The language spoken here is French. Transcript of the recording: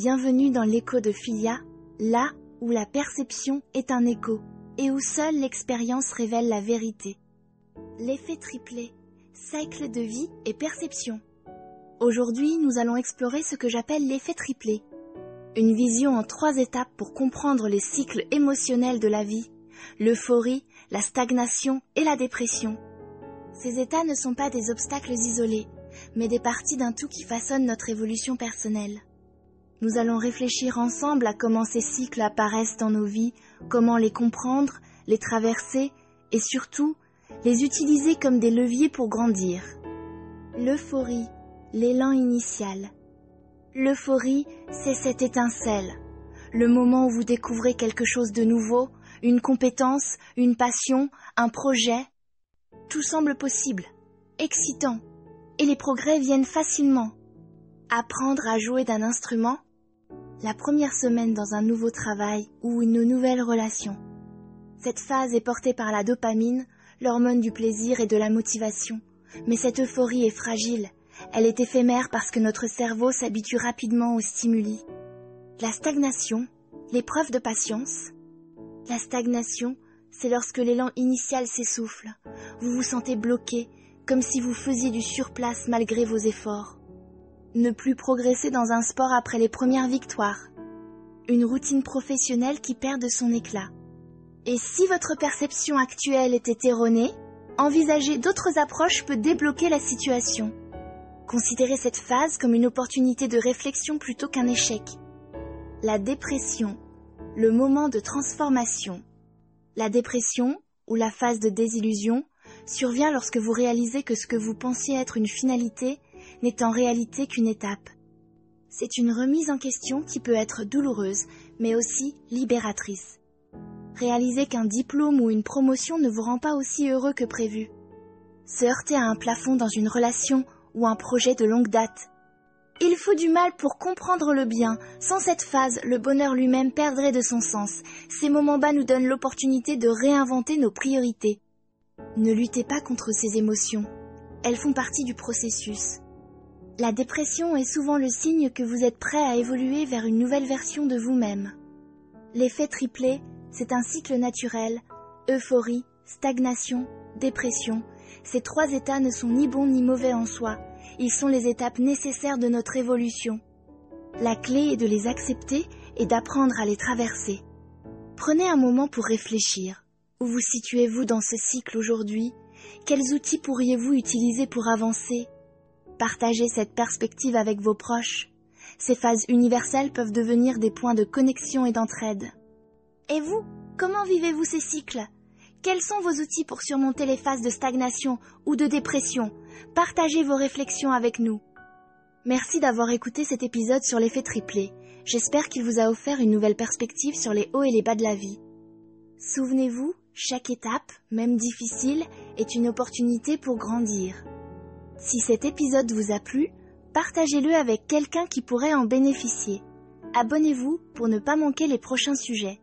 Bienvenue dans l'écho de Philia, là où la perception est un écho et où seule l'expérience révèle la vérité. L'effet triplé, cycle de vie et perception. Aujourd'hui, nous allons explorer ce que j'appelle l'effet triplé. Une vision en 3 étapes pour comprendre les cycles émotionnels de la vie, l'euphorie, la stagnation et la dépression. Ces états ne sont pas des obstacles isolés, mais des parties d'un tout qui façonnent notre évolution personnelle. Nous allons réfléchir ensemble à comment ces cycles apparaissent dans nos vies, comment les comprendre, les traverser et surtout, les utiliser comme des leviers pour grandir. L'euphorie, l'élan initial. L'euphorie, c'est cette étincelle, le moment où vous découvrez quelque chose de nouveau, une compétence, une passion, un projet. Tout semble possible, excitant, et les progrès viennent facilement. Apprendre à jouer d'un instrument, la première semaine dans un nouveau travail ou une nouvelle relation. Cette phase est portée par la dopamine, l'hormone du plaisir et de la motivation. Mais cette euphorie est fragile, elle est éphémère parce que notre cerveau s'habitue rapidement aux stimuli. La stagnation, l'épreuve de patience. La stagnation, c'est lorsque l'élan initial s'essouffle. Vous vous sentez bloqué, comme si vous faisiez du surplace malgré vos efforts. Ne plus progresser dans un sport après les premières victoires. Une routine professionnelle qui perd de son éclat. Et si votre perception actuelle était erronée, envisager d'autres approches peut débloquer la situation. Considérez cette phase comme une opportunité de réflexion plutôt qu'un échec. La dépression, le moment de transformation. La dépression, ou la phase de désillusion, survient lorsque vous réalisez que ce que vous pensiez être une finalité n'est en réalité qu'une étape. C'est une remise en question qui peut être douloureuse, mais aussi libératrice. Réaliser qu'un diplôme ou une promotion ne vous rend pas aussi heureux que prévu. Se heurter à un plafond dans une relation ou un projet de longue date. Il faut du mal pour comprendre le bien. Sans cette phase, le bonheur lui-même perdrait de son sens. Ces moments bas nous donnent l'opportunité de réinventer nos priorités. Ne luttez pas contre ces émotions. Elles font partie du processus. La dépression est souvent le signe que vous êtes prêt à évoluer vers une nouvelle version de vous-même. L'effet triplé, c'est un cycle naturel, euphorie, stagnation, dépression. Ces 3 états ne sont ni bons ni mauvais en soi, ils sont les étapes nécessaires de notre évolution. La clé est de les accepter et d'apprendre à les traverser. Prenez un moment pour réfléchir. Où vous situez-vous dans ce cycle aujourd'hui? Quels outils pourriez-vous utiliser pour avancer? Partagez cette perspective avec vos proches. Ces phases universelles peuvent devenir des points de connexion et d'entraide. Et vous, comment vivez-vous ces cycles? Quels sont vos outils pour surmonter les phases de stagnation ou de dépression? Partagez vos réflexions avec nous. Merci d'avoir écouté cet épisode sur l'effet triplé. J'espère qu'il vous a offert une nouvelle perspective sur les hauts et les bas de la vie. Souvenez-vous, chaque étape, même difficile, est une opportunité pour grandir. Si cet épisode vous a plu, partagez-le avec quelqu'un qui pourrait en bénéficier. Abonnez-vous pour ne pas manquer les prochains sujets.